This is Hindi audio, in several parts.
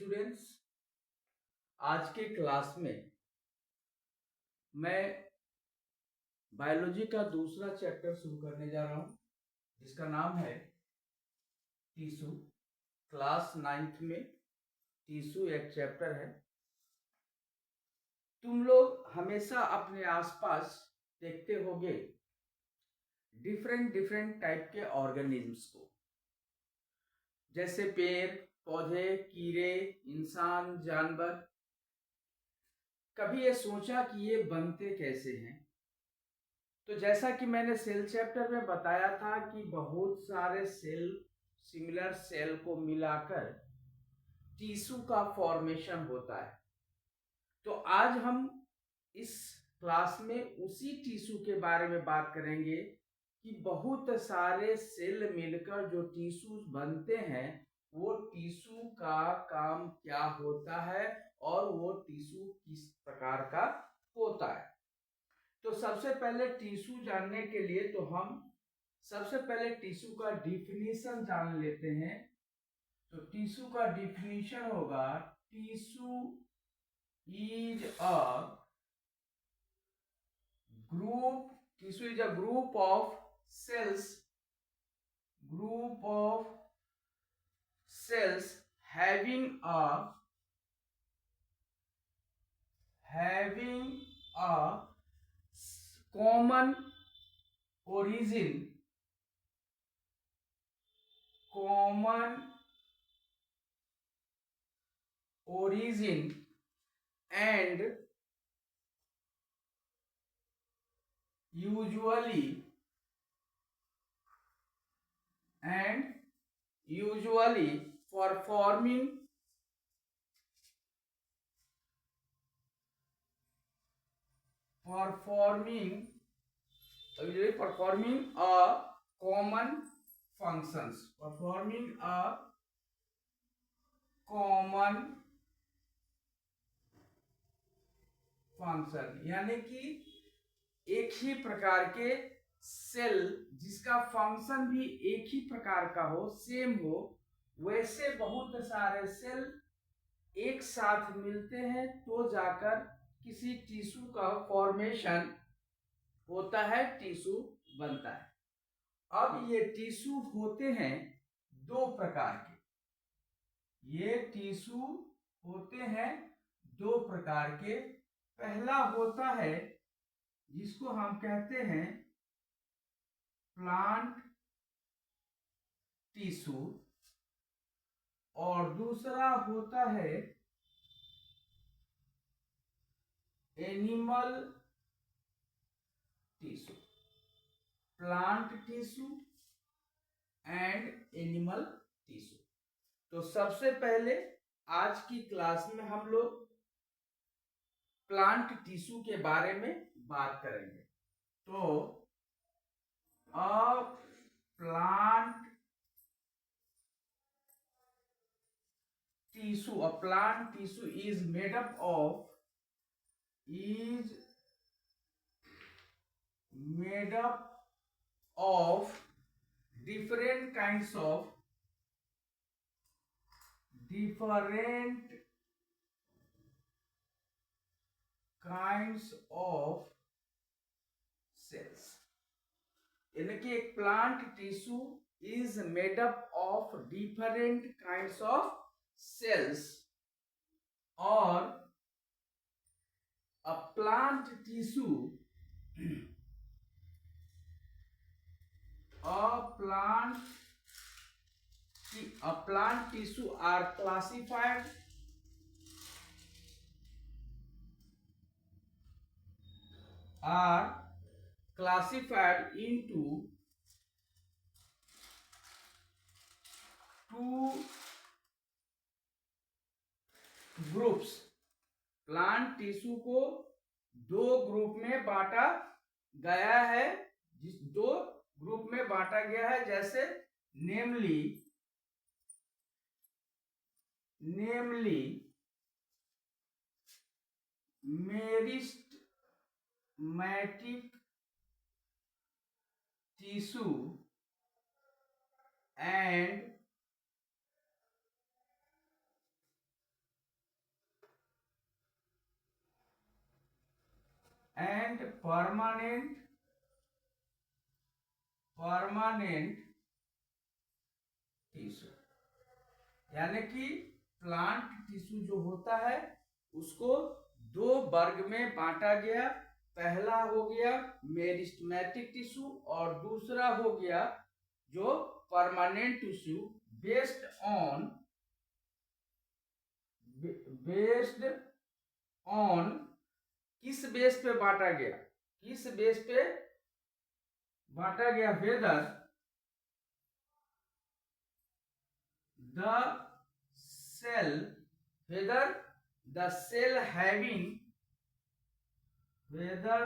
स्टूडेंट्स, आज के क्लास में मैं बायोलॉजी का दूसरा चैप्टर शुरू करने जा रहा हूं जिसका नाम है टिश्यू। क्लास 9th में टिश्यू एक चैप्टर है। तुम लोग हमेशा अपने आसपास देखते होगे डिफरेंट डिफरेंट टाइप के ऑर्गेनिज्म्स को, जैसे पेड़ पौधे, कीड़े, इंसान, जानवर। कभी ये सोचा कि ये बनते कैसे हैं? तो जैसा कि मैंने सेल चैप्टर में बताया था कि बहुत सारे सेल, सिमिलर सेल को मिलाकर टिश्यू का फॉर्मेशन होता है। तो आज हम इस क्लास में उसी टिश्यू के बारे में बात करेंगे कि बहुत सारे सेल मिलकर जो टिश्यू बनते हैं, वो टिश्यू का काम क्या होता है और वो टिश्यू किस प्रकार का होता है। तो सबसे पहले टिश्यू जानने के लिए तो हम सबसे पहले टिश्यू का डिफिनीशन जान लेते हैं। तो टिश्यू का डिफिनीशन होगा, tissue is a group, tissue is a group of cells, having a common origin, and usually performing a common functions, यानी कि एक ही प्रकार के सेल जिसका फंक्शन भी एक ही प्रकार का हो, सेम हो, वैसे बहुत सारे सेल एक साथ मिलते हैं तो जाकर किसी टिश्यू का फॉर्मेशन होता है, टिश्यू बनता है। अब ये टिश्यू होते हैं दो प्रकार के, ये टिश्यू होते हैं दो प्रकार के। पहला होता है जिसको हम कहते हैं प्लांट टिश्यू, और दूसरा होता है animal tissue. Plant tissue and animal tissue. तो सबसे पहले आज की क्लास में हम लोग प्लांट टिश्यू के बारे में बात करेंगे। तो a plant tissue is made up of different kinds of cells। यानी कि एक plant tissue is made up of different kinds of cells, और a plant tissue are classified into two groups. Plant tissue को दो ग्रुप में बांटा गया है, जैसे namely meristematic tissue and and permanent tissue, यानी कि प्लांट टिश्यू जो होता है उसको दो वर्ग में बांटा गया। पहला हो गया मेरिस्टेमेटिक टिश्यू और दूसरा हो गया जो परमानेंट टिश्यू। बेस्ड ऑन किस बेस पे बांटा गया, किस बेस पे बांटा गया? Whether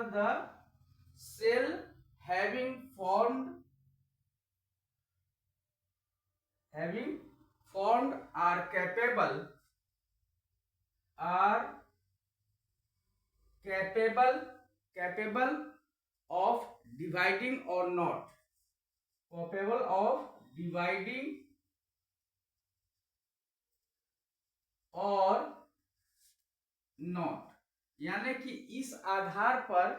the cell having formed are capable of dividing or not, capable of dividing और नॉट, यानी कि इस आधार पर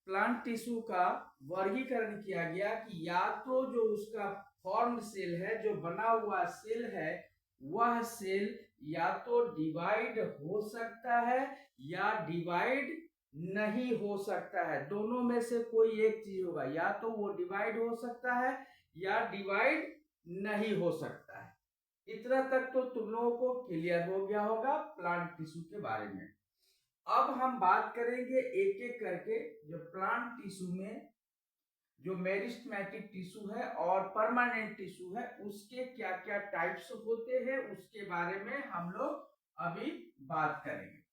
प्लांट टिश्यू का वर्गीकरण किया गया कि या तो जो उसका फॉर्म्ड सेल है, जो बना हुआ सेल है, वह सेल या तो डिवाइड हो सकता है या डिवाइड नहीं हो सकता है। दोनों में से कोई एक चीज होगा, या तो वो डिवाइड हो सकता है या डिवाइड नहीं हो सकता है। इतना तक तो तुम लोगों को क्लियर हो गया होगा प्लांट टिश्यू के बारे में। अब हम बात करेंगे एक एक करके जो प्लांट टिश्यू में जो मेरिस्टेमेटिक टिश्यू है और परमानेंट टिश्यू है उसके क्या क्या टाइप्स होते हैं उसके बारे में हम लोग अभी बात करेंगे।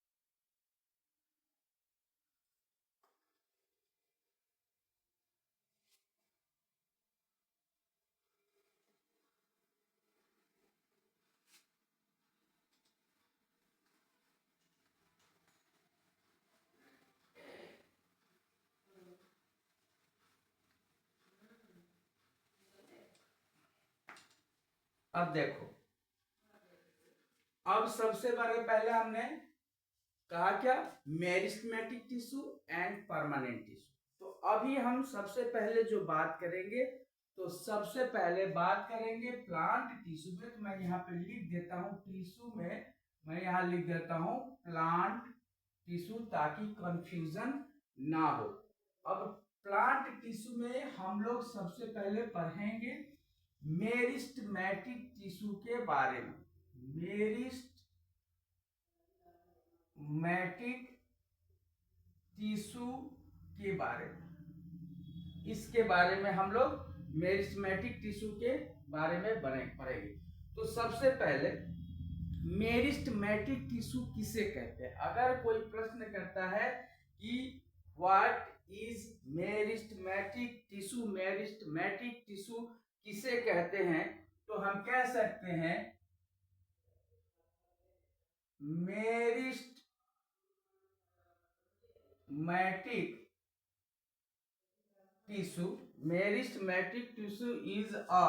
अब देखो, अब सबसे पहले हमने कहा क्या, meristematic tissue and permanent tissue. तो अभी हम सबसे पहले जो बात करेंगे, तो सबसे पहले बात करेंगे प्लांट टिश्यू में। तो मैं यहाँ पे लिख देता हूँ टिश्यू में, मैं यहाँ लिख देता हूँ प्लांट टिश्यू ताकि कंफ्यूजन ना हो। अब प्लांट टिश्यू में हम लोग सबसे पहले पढ़ेंगे मेरिस्टेमेटिक टिश्यू के बारे में। मेरिस्टेमेटिक टिश्यू के बारे में, इसके बारे में हम लोग मेरिस्टेमेटिक टिश्यू के बारे में पढ़ेंगे। तो सबसे पहले मेरिस्टेमेटिक टिश्यू किसे कहते हैं? अगर कोई प्रश्न करता है कि what is meristematic tissue, meristematic tissue किसे कहते हैं, तो हम कह सकते हैं meristematic tissue is a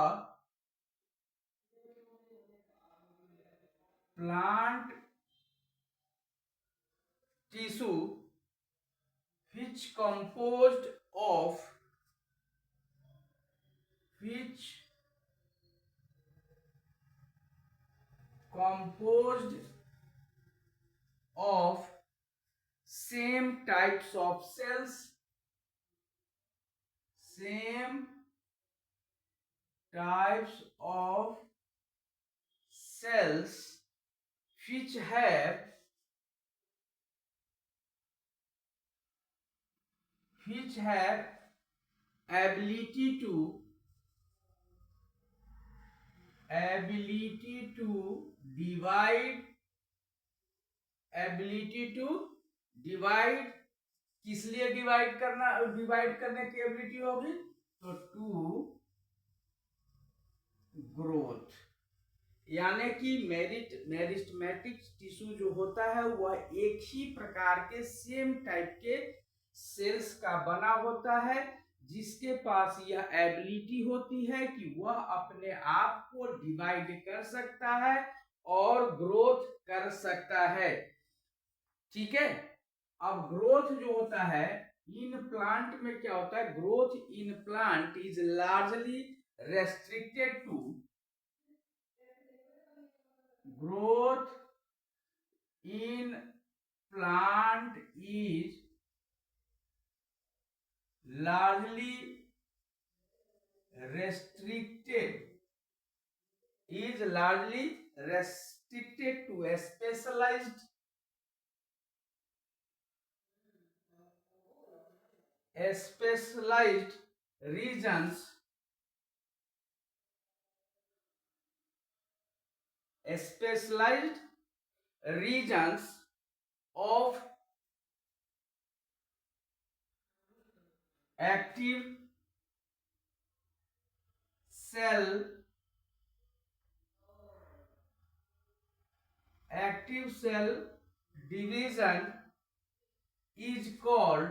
plant tissue which composed of same types of cells, which have ability to divide, किस लिए डिवाइड करने की एबिलिटी होगी, तो टू ग्रोथ। यानी कि मेरिस्टेमेटिक टिश्यू जो होता है वह एक ही प्रकार के सेम टाइप के सेल्स का बना होता है, जिसके पास यह एबिलिटी होती है कि वह अपने आप को डिवाइड कर सकता है और ग्रोथ कर सकता है। ठीक है। अब ग्रोथ जो होता है इन प्लांट में क्या होता है, growth in plant is largely restricted to, growth in plant is largely restricted to specialized regions, specialized regions of active cell division is called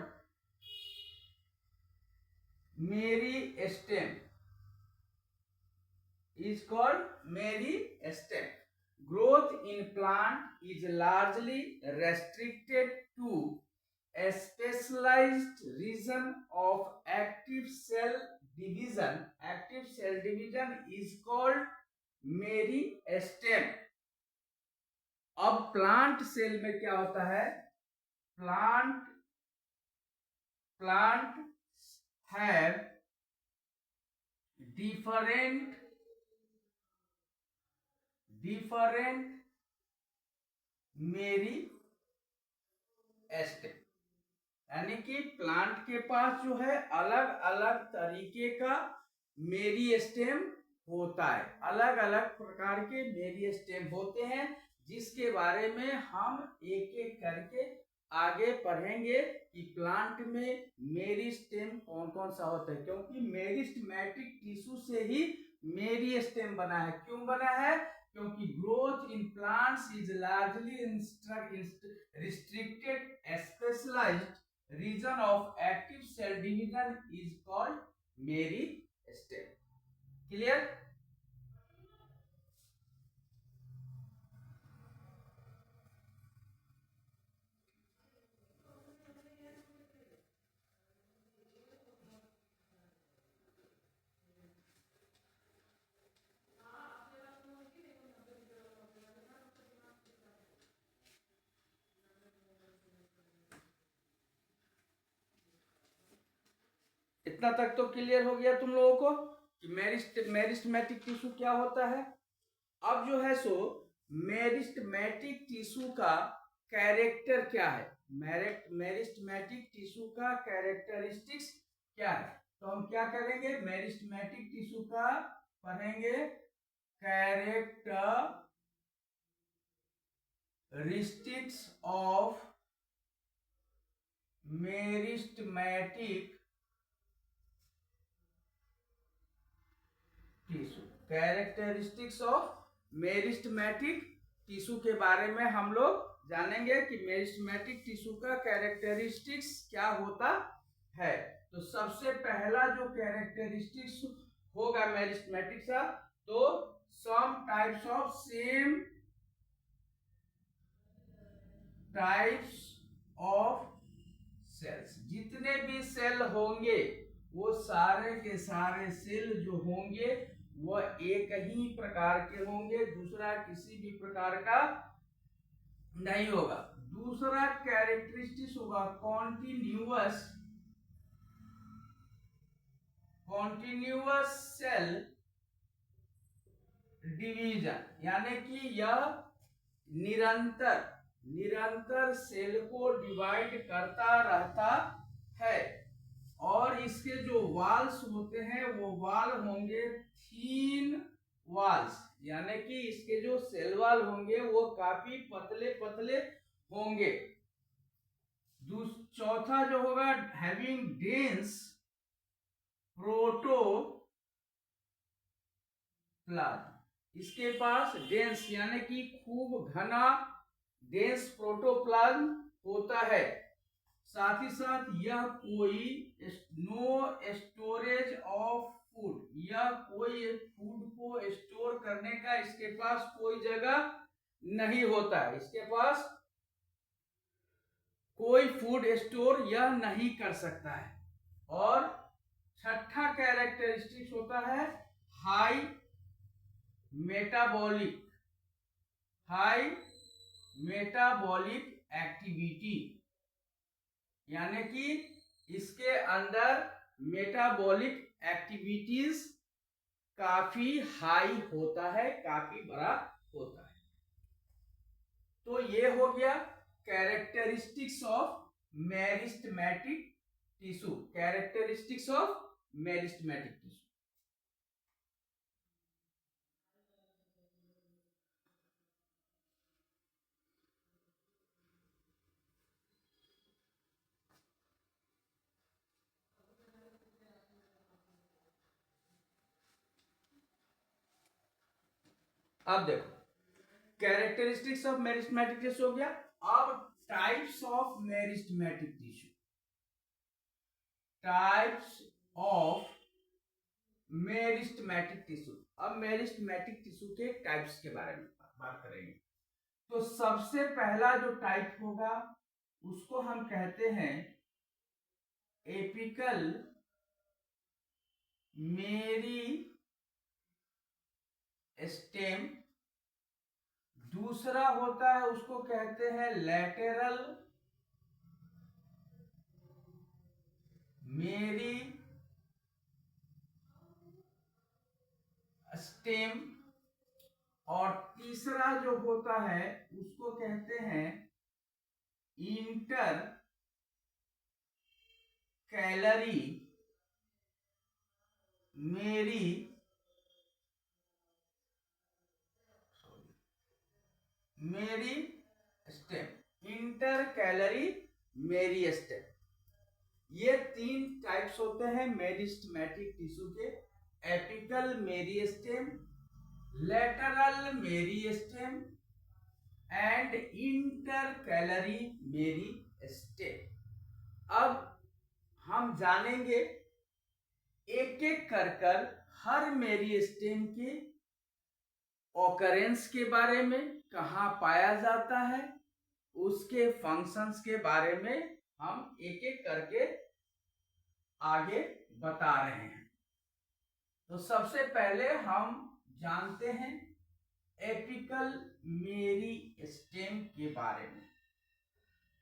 meristem. Growth in plant is largely restricted to a specialized region of active cell division. Active cell division is called meristem. अब प्लांट सेल में क्या होता है, प्लांट have different मेरिस्टेम, यानी कि प्लांट के पास जो है अलग अलग तरीके का मेरिस्टेम होता है, अलग अलग प्रकार के मेरिस्टेम होते हैं, जिसके बारे में हम एक एक करके आगे पढ़ेंगे कि प्लांट में मेरिस्टेम कौन कौन सा होता है, क्योंकि मेरिस्टेमेटिक टिश्यू से ही मेरिस्टेम बना है। क्यों बना है, क्योंकि growth in plants is largely restricted specialized region of active cell division is called meristem. Clear? इतना तक तो क्लियर हो गया तुम लोगों को कि मेरिस्टेमेटिक टिश्यू क्या होता है। अब जो है सो मेरिस्टेमेटिक टिश्यू का कैरेक्टर क्या है, मेरिस्टेमेटिक टिश्यू का कैरेक्टरिस्टिक्स क्या है, तो हम क्या करेंगे, मेरिस्टेमेटिक टिश्यू का पढ़ेंगे characteristics of meristematic tissue. Characteristics of meristematic tissue के बारे में हम लोग जानेंगे कि मेरिस्टेमेटिक टिश्यू का कैरेक्टरिस्टिक्स क्या होता है। तो सबसे पहला जो कैरेक्टरिस्टिक्स होगा मेरिस्टेमेटिक का, तो some types of same types of cells, जितने भी सेल होंगे वो सारे के सारे सेल जो होंगे वो एक ही प्रकार के होंगे, दूसरा किसी भी प्रकार का नहीं होगा। दूसरा कैरेक्टरिस्टिक्स होगा कॉन्टिन्यूअस सेल डिवीजन, यानी कि यह निरंतर सेल को डिवाइड करता रहता है, और इसके जो वाल्स होते हैं वो वाल होंगे थीन वाल्स, यानी कि इसके जो सेल वाल होंगे वो काफी पतले पतले होंगे। चौथा जो होगा हैविंग डेंस प्रोटोप्लाज्म, इसके पास डेंस यानी कि खूब घना डेंस प्रोटोप्लाज्म होता है। साथ ही साथ यह कोई नो स्टोरेज ऑफ फूड, यह कोई फूड को स्टोर करने का इसके पास कोई जगह नहीं होता है, इसके पास कोई फूड स्टोर यह नहीं कर सकता है। और छठा कैरेक्टरिस्टिक्स होता है हाई मेटाबॉलिक एक्टिविटी, यानी कि इसके अंदर मेटाबॉलिक एक्टिविटीज काफी हाई होता है, काफी बड़ा होता है। तो ये हो गया characteristics of meristematic tissue, characteristics of meristematic tissue. अब देखो कैरेक्टरिस्टिक्स ऑफ मेरिस्टेमेटिक टिश्यू हो गया। अब types of meristematic tissue, types of meristematic tissue. अब मेरिस्टेमेटिक टिश्यू के टाइप्स के बारे में बात करेंगे। तो सबसे पहला जो टाइप होगा उसको हम कहते हैं एपिकल मेरिस्टेम। दूसरा होता है उसको कहते हैं लैटेरल मेरिस्टेम। और तीसरा जो होता है उसको कहते हैं inter calorie meristem, inter calorie meristem. ये तीन टाइप्स होते हैं मेरिस्टेमेटिक टिश्यू के, apical meristem, lateral meristem and inter calorie meristem. अब हम जानेंगे एक एक कर हर मेरिस्टेम के ऑकरेंस के बारे में, कहाँ पाया जाता है, उसके फंक्शंस के बारे में हम एक एक करके आगे बता रहे हैं। तो सबसे पहले हम जानते हैं एपिकल मेरिस्टेम के बारे में।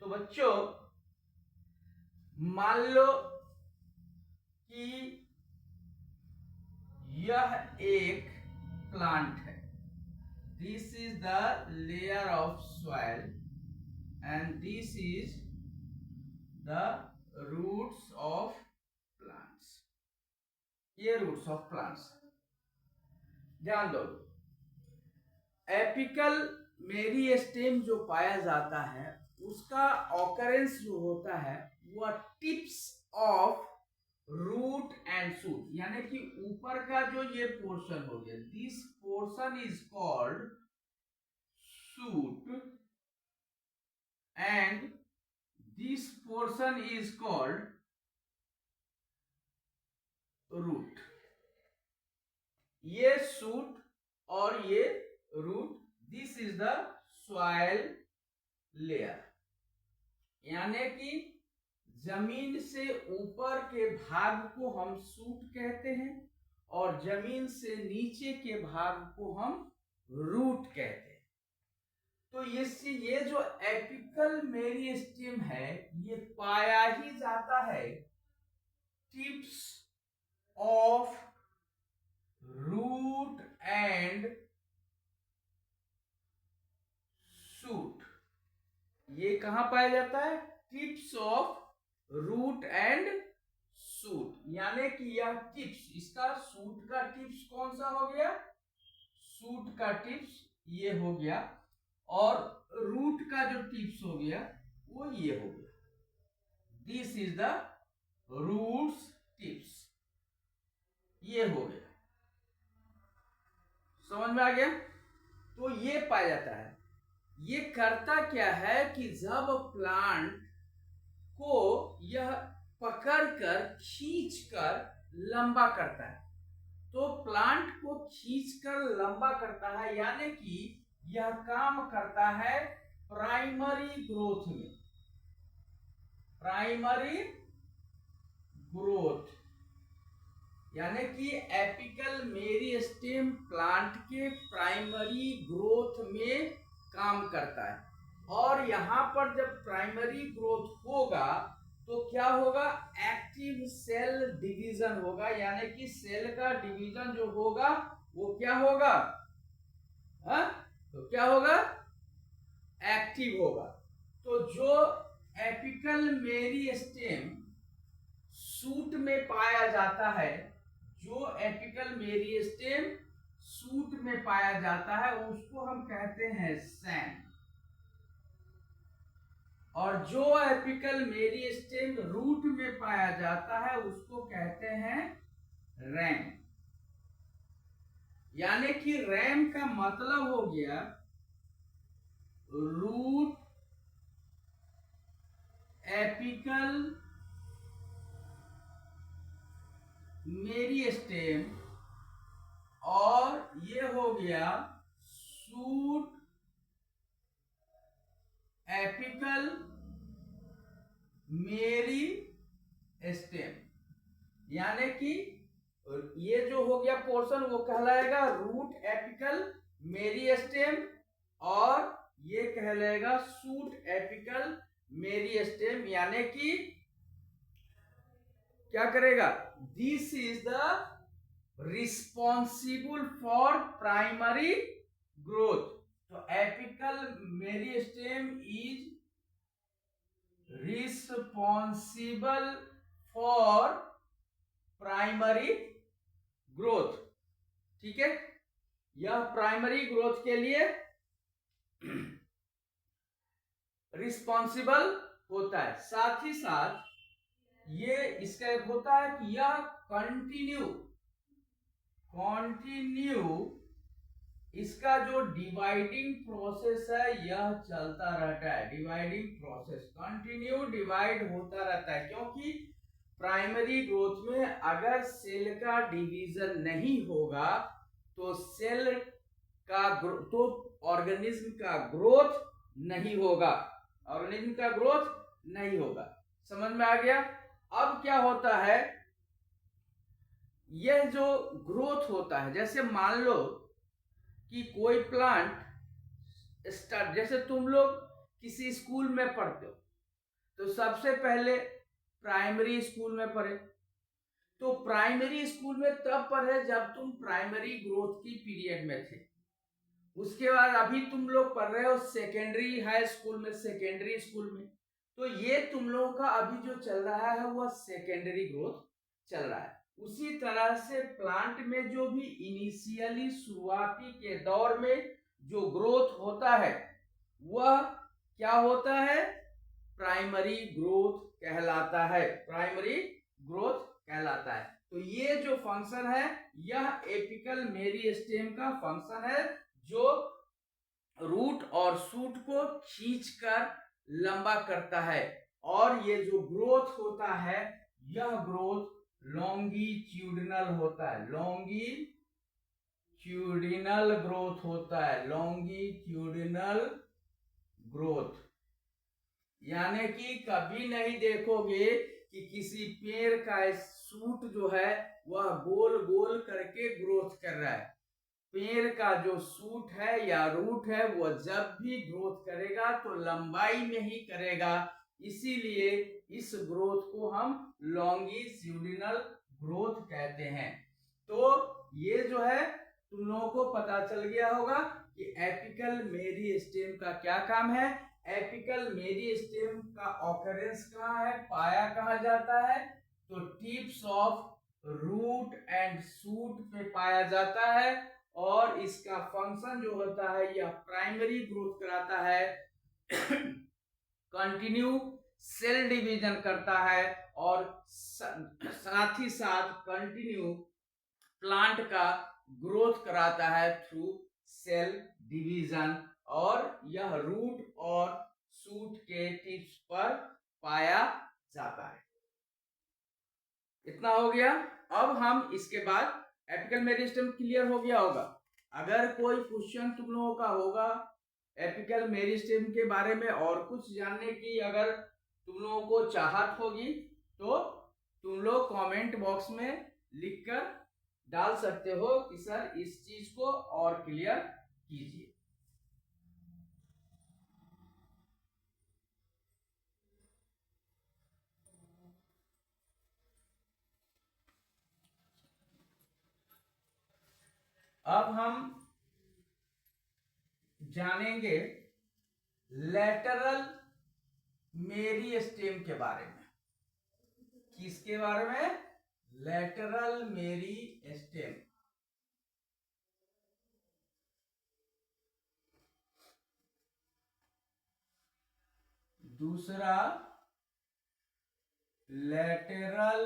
तो बच्चों मान लो कि यह एक प्लांट है, this is the layer of soil and this is the roots of plants. ये रूट्स ऑफ प्लांट्स। ध्यान दो, एपिकल मेरिस्टेम जो पाया जाता है उसका ऑकरेंस जो होता है वह tips of root and shoot, यानी कि ऊपर का जो ये पोर्शन हो गया, this portion is called shoot and this portion is called root. ये शूट और ये root, this is the soil layer, यानी कि जमीन से ऊपर के भाग को हम शूट कहते हैं और जमीन से नीचे के भाग को हम रूट कहते हैं। तो ये जो एपिकल मेरिस्टेम है ये पाया ही जाता है tips of root and shoot. ये कहां पाया जाता है? Tips of root and shoot, यानी कि यह टिप्स, इसका शूट का टिप्स कौन सा हो गया? शूट का टिप्स ये हो गया और रूट का जो टिप्स हो गया वो ये हो गया। This is the roots tips, ये हो गया। समझ में आ गया? तो ये पाया जाता है। ये करता क्या है कि जब प्लांट को यह पकड़कर खींचकर लंबा करता है, तो प्लांट को खींचकर लंबा करता है, यानी कि यह काम करता है प्राइमरी ग्रोथ में। प्राइमरी ग्रोथ, यानी कि एपिकल मेरिस्टेम प्लांट के प्राइमरी ग्रोथ में काम करता है। और यहाँ पर जब प्राइमरी ग्रोथ होगा तो क्या होगा, एक्टिव सेल डिवीजन होगा, यानी कि सेल का डिवीजन जो होगा वो क्या होगा, तो क्या होगा, एक्टिव होगा। तो जो एपिकल मेरिस्टेम सूट में पाया जाता है, जो एपिकल मेरिस्टेम सूट में पाया जाता है उसको हम कहते हैं सैन, और जो एपिकल मेरिस्टेम रूट में पाया जाता है उसको कहते हैं रैम। यानी कि रैम का मतलब हो गया रूट एपिकल मेरिस्टेम, और ये हो गया सूट एपिकल मेरिस्टेम। यानी कि ये जो हो गया पोर्शन वो कहलाएगा रूट एपिकल मेरिस्टेम, और ये कहलाएगा सूट एपिकल मेरिस्टेम। यानी कि क्या करेगा, this is the responsible for primary growth. तो apical meristem is responsible for primary growth. ठीक है, यह प्राइमरी ग्रोथ के लिए रिस्पॉन्सिबल होता है। साथ ही साथ ये इसका एक होता है कि यह कंटिन्यू इसका जो डिवाइडिंग प्रोसेस है यह चलता रहता है। डिवाइडिंग प्रोसेस कंटिन्यू डिवाइड होता रहता है, क्योंकि प्राइमरी ग्रोथ में अगर सेल का डिवीजन नहीं होगा तो सेल का तो ऑर्गेनिज्म का ग्रोथ नहीं होगा, ऑर्गेनिज्म का ग्रोथ नहीं होगा। समझ में आ गया। अब क्या होता है, यह जो ग्रोथ होता है, जैसे मान लो कि कोई प्लांट स्टार्ट, जैसे तुम लोग किसी स्कूल में पढ़ते हो तो सबसे पहले प्राइमरी स्कूल में पढ़े, तो प्राइमरी स्कूल में तब पढ़े जब तुम प्राइमरी ग्रोथ की पीरियड में थे। उसके बाद अभी तुम लोग पढ़ रहे हो सेकेंडरी हाई स्कूल में, सेकेंडरी स्कूल में, तो ये तुम लोगों का अभी जो चल रहा है वह सेकेंडरी ग्रोथ चल रहा है। उसी तरह से प्लांट में जो भी इनिशियली शुरुआती के दौर में जो ग्रोथ होता है वह क्या होता है, प्राइमरी ग्रोथ कहलाता है, प्राइमरी ग्रोथ कहलाता है। तो ये जो फंक्शन है यह एपिकल मेरिस्टेम का फंक्शन है, जो रूट और शूट को खींचकर लंबा करता है। और ये जो ग्रोथ होता है यह ग्रोथ लॉन्गिट्यूडिनल होता है, लॉन्गिट्यूडिनल ग्रोथ होता है, लॉन्गिट्यूडिनल ग्रोथ। यानी कि कभी नहीं देखोगे कि किसी पेड़ का शूट जो है वह गोल गोल करके ग्रोथ कर रहा है। पेड़ का जो शूट है या रूट है वह जब भी ग्रोथ करेगा तो लंबाई में ही करेगा, इसीलिए इस ग्रोथ को हम लॉन्गिट्यूडिनल ग्रोथ कहते हैं। तो ये जो है तुम लोगों को पता चल गया होगा कि एपिकल मेरिस्टेम का क्या काम है। एपिकल मेरिस्टेम का ऑकरेंस कहाँ है, पाया कहाँ जाता है, तो tips of root and shoot पे पाया जाता है। और इसका फंक्शन जो होता है यह प्राइमरी ग्रोथ कराता है, कंटिन्यू सेल डिवीजन करता है, और साथ ही साथ कंटिन्यू प्लांट का ग्रोथ कराता है थ्रू सेल डिवीजन, और यह रूट और शूट के टिप्स पर पाया जाता है। इतना हो गया। अब हम इसके बाद एपिकल मेरिस्टेम क्लियर हो गया होगा। अगर कोई क्वेश्चन तुम लोगों का होगा एपिकल मेरिस्टेम के बारे में और कुछ जानने की अगर तुम लोगों को चाहत होगी तो तुम लोग कमेंट बॉक्स में लिखकर डाल सकते हो कि सर इस चीज को और क्लियर कीजिए। अब हम जानेंगे लैटरल मेरिस्टेम के बारे में। किसके बारे में? Lateral meristem. दूसरा लैटरल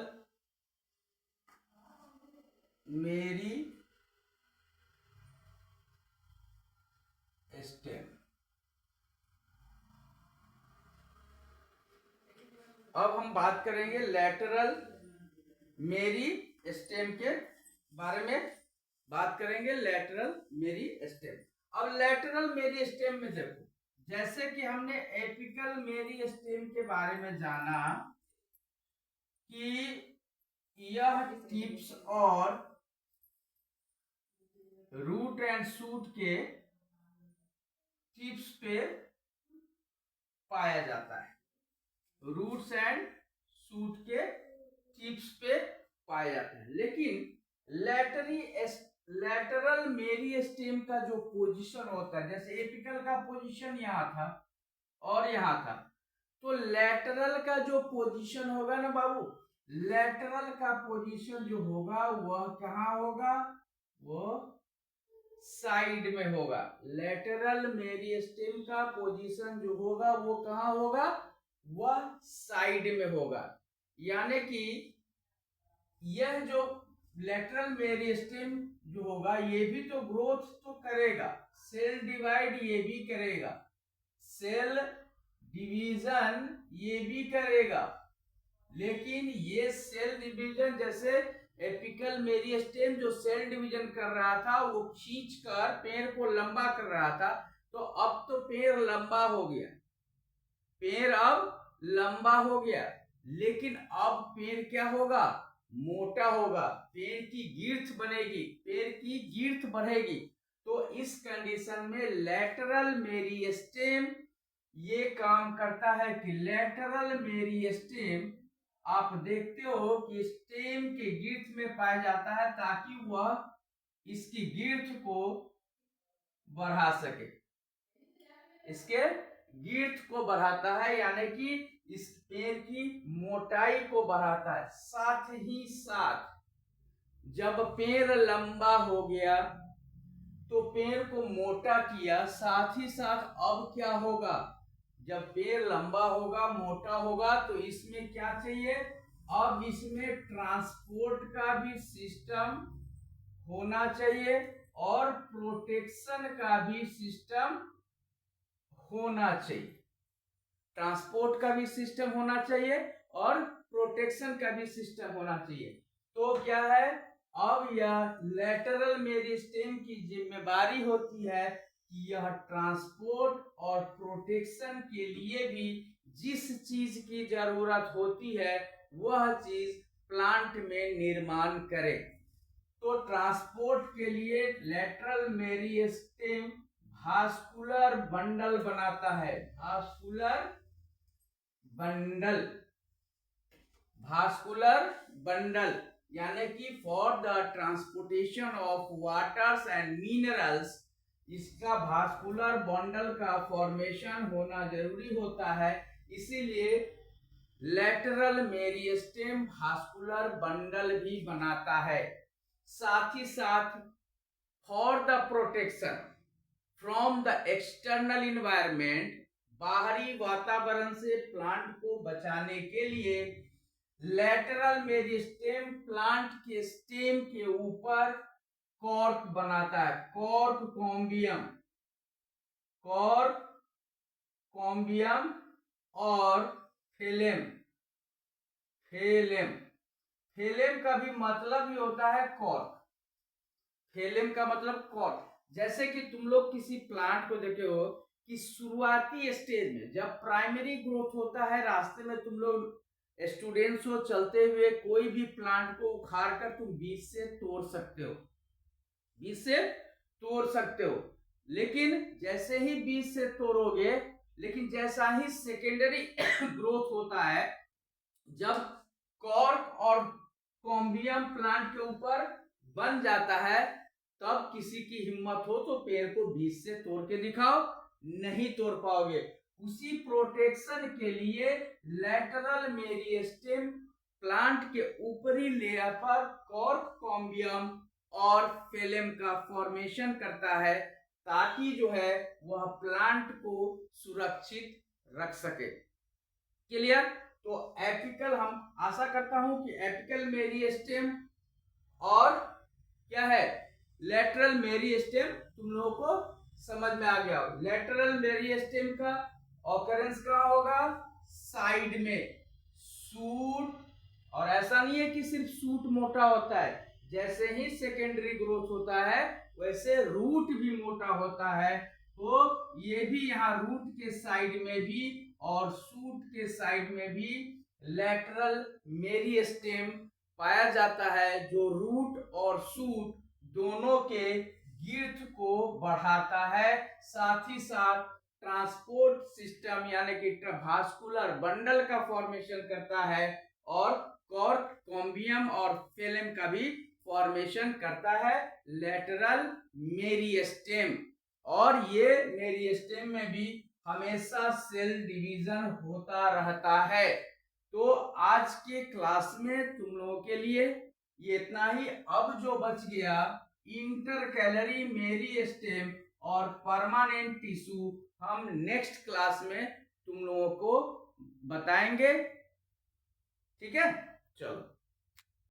मेरिस्टेम। अब हम बात करेंगे लैटरल मेरिस्टेम के बारे में, बात करेंगे लैटरल मेरिस्टेम। अब लैटरल मेरिस्टेम में देखो, जैसे कि हमने एपिकल मेरिस्टेम के बारे में जाना कि यह टिप्स और रूट एंड शूट के टिप्स पे पाया जाता है, रूट्स एंड शूट के टिप्स पे पाए जाते हैं। लेकिन लैटरल मेरिस्टेम का जो पोजीशन होता है, जैसे एपिकल का पोजीशन यहाँ था और यहाँ था, तो लैटरल का जो पोजीशन होगा ना बाबू, लैटरल का पोजीशन जो होगा वह कहाँ होगा? वो साइड में होगा। लैटरल मेरिस्टेम का पोजीशन जो होगा वो कहाँ होगा? वह साइड में होगा। यानी कि यह जो लैटरल मेरिस्टेम जो होगा ये भी तो ग्रोथ तो करेगा, सेल डिवाइड ये भी करेगा, सेल डिवीजन ये भी करेगा, लेकिन ये सेल डिवीजन जैसे एपिकल मेरिस्टेम जो सेल डिवीजन कर रहा था वो खींचकर पेड़ को लंबा कर रहा था, तो अब तो पेड़ लंबा हो गया, पेड़ अब लंबा हो गया, लेकिन अब पेड़ क्या होगा? मोटा होगा, पेड़ की गिर्थ बनेगी, पेड़ की गिर्थ बढ़ेगी। तो इस कंडीशन में लैटरल मेरिस्टेम ये काम करता है कि लैटरल मेरिस्टेम आप देखते हो कि स्टेम के गिर्थ में पाया जाता है ताकि वह इसकी गिर्थ को बढ़ा सके, इसके गिर्थ को बढ़ाता है, यानी कि इस पेड़ की मोटाई को बढ़ाता है। साथ ही साथ जब पेड़ लंबा हो गया तो पेड़ को मोटा किया, साथ ही साथ अब क्या होगा? जब पेड़ लंबा होगा, मोटा होगा, तो इसमें क्या चाहिए? अब इसमें ट्रांसपोर्ट का भी सिस्टम होना चाहिए और प्रोटेक्शन का भी सिस्टम होना चाहिए। ट्रांसपोर्ट का भी सिस्टम होना चाहिए और प्रोटेक्शन का भी सिस्टम होना चाहिए। तो क्या है, अब यह लैटरल मेरिस्टेम की जिम्मेदारी होती है कि यह ट्रांसपोर्ट और प्रोटेक्शन के लिए भी जिस चीज की जरूरत होती है वह चीज प्लांट में निर्माण करे। तो ट्रांसपोर्ट के लिए लैटरल मेरिस्टेम भास्कुलर बंडल बनाता है, भास्कुलर बंडल, भास्कुलर बंडल, यानी कि for the transportation of waters and minerals, इसका भास्कुलर बंडल का फॉर्मेशन होना जरूरी होता है। इसीलिए लैटरल मेरिस्टेम भास्कुलर बंडल भी बनाता है। साथ ही साथ for the protection from the external environment, बाहरी वातावरण से प्लांट को बचाने के लिए लैटरल मेरिस्टेम प्लांट के स्टेम के ऊपर कॉर्क बनाता है, कॉर्क कॉम्बियम, कॉर्क कॉम्बियम और फेलेम, फेलेम, फेलेम का भी मतलब ही होता है कॉर्क, फेलेम का मतलब कॉर्क। जैसे कि तुम लोग किसी प्लांट को देखे हो कि शुरुआती स्टेज में जब प्राइमरी ग्रोथ होता है, रास्ते में तुम लोग स्टूडेंट्स हो, चलते हुए कोई भी प्लांट को उखाड़ कर तुम बीज से तोड़ सकते हो, बीज से तोड़ सकते हो। लेकिन जैसे ही बीज से तोड़ोगे, लेकिन जैसा ही सेकेंडरी ग्रोथ होता है, जब कॉर्क और कॉम्बियम प्लांट के ऊपर बन जाता है, तब किसी की हिम्मत हो तो पेड़ को बीज से तोड़ के दिखाओ, नहीं तोड़ पाओगे। उसी प्रोटेक्शन के लिए लैटरल मेरिस्टेम प्लांट के ऊपरी लेयर पर कॉर्क, कॉम्बियम और फेलेम का फॉर्मेशन करता है, ताकि जो है वह प्लांट को सुरक्षित रख सके। क्लियर? तो एपिकल, हम आशा करता हूं कि एपिकल मेरिस्टेम और क्या है लेटरल मेरिस्टेम तुम लोगों को समझ में आ गया हो। लेटरल मेरिस्टेम का ऑकरेंस कहां होगा? साइड में, सूट। और ऐसा नहीं है कि सिर्फ सूट मोटा होता है, जैसे ही सेकेंडरी ग्रोथ होता है वैसे रूट भी मोटा होता है। तो ये भी यहाँ रूट के साइड में भी और सूट के साइड में भी लेटरल मेरिस्टेम पाया जाता है, जो रूट और सूट दोनों के गिर्थ को बढ़ाता है, साथ ही साथ ट्रांसपोर्ट सिस्टम यानी कि भास्कुलर बंडल का फॉर्मेशन करता है, और कॉर्क, कॉम्बियम और फेलेम का भी फॉर्मेशन करता है लेटरल मेरिस्टेम। और ये मेरिस्टेम में भी हमेशा सेल डिवीजन होता रहता है। तो आज के क्लास में तुम लोगों के लिए ये इतना ही। अब जो बच गया इंटरकैलरी मेरिस्टेम और परमानेंट टिश्यू, हम नेक्स्ट क्लास में तुम लोगों को बताएंगे। ठीक है, चलो।